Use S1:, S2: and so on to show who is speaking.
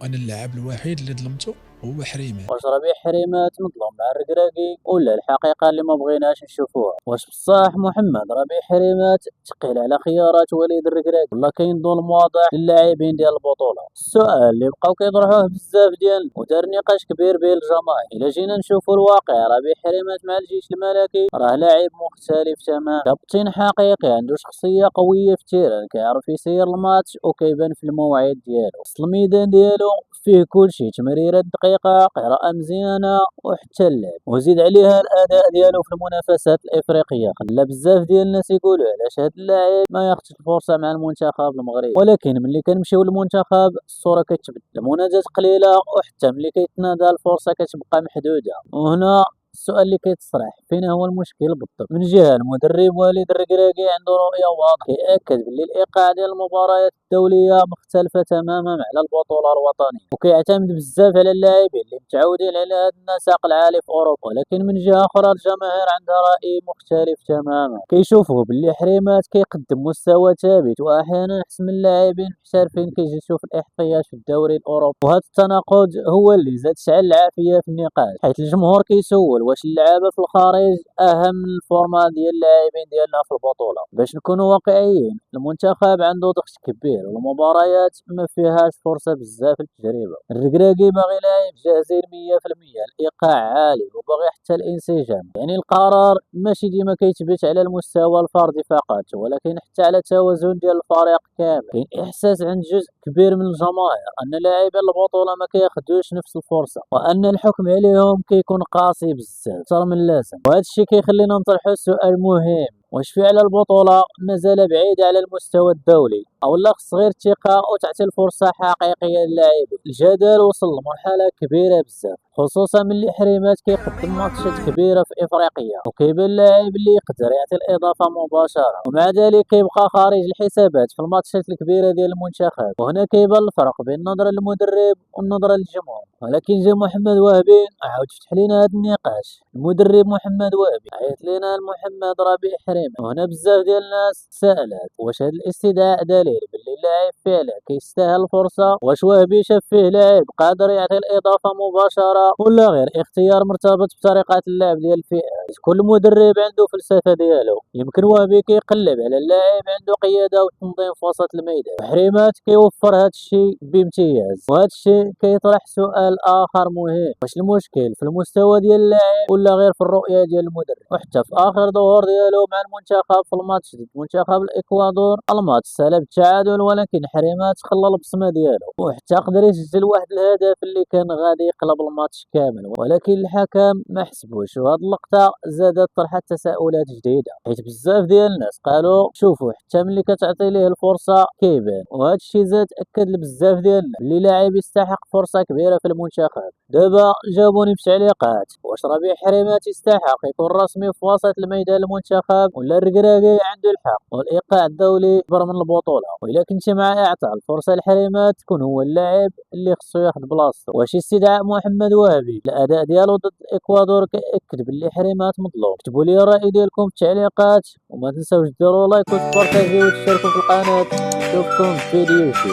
S1: أنا اللاعب الوحيد اللي ظلمته هو حريمة.
S2: واش ربيع حريمات مظلوم مع الركراكي ولا الحقيقة اللي ما بغيناش نشوفوها؟ واش بصح محمد ربيع حريمات ثقيل على خيارات وليد الركراكي ولا كاين ظلم واضح للاعبين ديال البطولة؟ السؤال اللي بقاو كيطرحوه بزاف ديال ودار نقاش كبير بين الجماهير. الا جينا نشوفوا الواقع، ربيع حريمات مع الجيش الملكي راه لاعب مختلف تماما، كابتن حقيقي عنده شخصية قوية في التيران، كيعرف يسير الماتش وكيبان في المواعيد ديالو. وسط الميدان ديالو فيه كلشي، تمريرات دقيقة، قراءة مزيانة وحتى اللعب، وزيد عليها الأداء ديالو في المنافسات الإفريقية خلى بزاف ديال الناس يقولوا علاش هاد اللاعب ما ياخدش الفرصة مع المنتخب المغربي. ولكن ملي كنمشيو للمنتخب الصورة كتبدل، المناجات قليلة وحتى ملي كيتنادى الفرصة كتبقى محدودة. وهنا السؤال اللي كيتطرح، فين هو المشكل بالضبط؟ من جهة المدرب وليد الركراكي عنده رؤية واضحة، كيأكد باللي الإيقاع ديال المباريات الدولية مختلفة تماما على البطولة الوطنية، وكيعتمد بزاف على اللاعبين اللي متعودين على هذا النسق العالي في أوروبا. ولكن من جهة أخرى الجماهير عندها رأي مختلف تماما، كيشوفوا باللي حريمات كيقدم مستوى ثابت وأحيانا أحسن من اللاعبين محترفين كيجلسوا في الإحصائيات في الدوري الأوروبي. وهذا التناقض هو اللي زاد شعل العافية في النقاش، حيث الجمهور كيسول واش اللعابة في الخارج أهم من الفورما ديال اللاعبين ديالنا في البطولة. باش نكونوا واقعيين، المنتخب عنده ضغط كبير والمباريات ما فيهاش فرصة بزاف للتجربة. الركراكي باغي لاعب جاهزين 100%، الإيقاع عالي وباغي حتى الانسجام، يعني القرار ماشي ديما كيتبت على المستوى الفردي فقط ولكن حتى على التوازن ديال الفريق كامل. كاين إحساس عند جزء كبير من الجماهير أن لاعبي البطولة ما كياخدوش نفس الفرصة، وأن الحكم عليهم كيكون قاسي بزاف أكثر من اللازم. وهذا الشيء كيخلينا نطرحوا سؤال مهم، واش فعلا البطولة مازال بعيدة على المستوى الدولي أو لا خص غير الثقة وتعطي الفرصة حقيقية للاعبين؟ الجدل وصل لمرحلة كبيرة بزاف، خصوصا ملي حريمات كيقدم ماتشات كبيرة في إفريقيا وكيبان لاعب اللي يقدر يعطي الإضافة مباشرة، ومع ذلك كيبقى خارج الحسابات في الماتشات الكبيرة ديال المنتخب. وهنا كيبان الفرق بين النظرة للمدرب والنظرة للجمهور. ولكن جا محمد وهبي عاود فتح لينا هذا النقاش. المدرب محمد وهبي عيط لينا لمحمد ربيع حريمة، وهنا بزاف ديال الناس تساءلات واش هذا الاستدعاء دليل باللي اللاعب فعلا كيستاهل الفرصة؟ واش وهبي شاف فيه لاعب قادر يعطي الإضافة مباشرة ولا غير اختيار مرتبط بطريقة اللعب ديال الفئات؟ كل مدرب عنده فلسفة ديالو، يمكن وهبي كيقلب على اللاعب عنده قيادة وتنظيم في وسط الميدان، وحريمات كيوفر هذا الشيء بامتياز. وهذا الشيء كيطرح سؤال آخر مهم، واش المشكل في المستوى ديال اللاعب ولا غير في الرؤية ديال المدرب؟ وحتى في آخر ظهور ديالو مع المنتخب في الماتش ضد منتخب الإكوادور، الماتش سالب التعادل ولكن حريمات خلى البصمة ديالو وحتى قدر يسجل واحد الهدف اللي كان غادي يقلب الماتش كامل، ولكن الحكم ما حسبوش. وهاد اللقطة زادت طرحت تساؤلات جديدة، حيت بزاف ديال الناس قالوا شوفوا حتى ملي كتعطي ليه الفرصة كيبان. وهذا الشيء زاد أكد لبزاف ديال الناس اللي لاعب يستحق فرصة كبيرة في المنتخب. دابا جاوبوني بتعليقات، واش ربيع حريمات يستحق يكون رسمي في وسط الميدان المنتخب ولا الركراكي عنده الحق والإيقاع الدولي أكبر من البطولة؟ وإلا كنتي مع إعطاء الفرصة لحريمات تكون هو اللاعب اللي خصو ياخد بلاصتو. واش استدعاء محمد وهبي الأداء ديالو ضد الإكوادور كيأكد باللي حريمات مظلوم؟ كتبوا لي الرأي ديالكم في التعليقات وما تنساوش ديروا لايك وتبارطاجيو وتشتركوا في القناة. نشوفكم في فيديو جديد.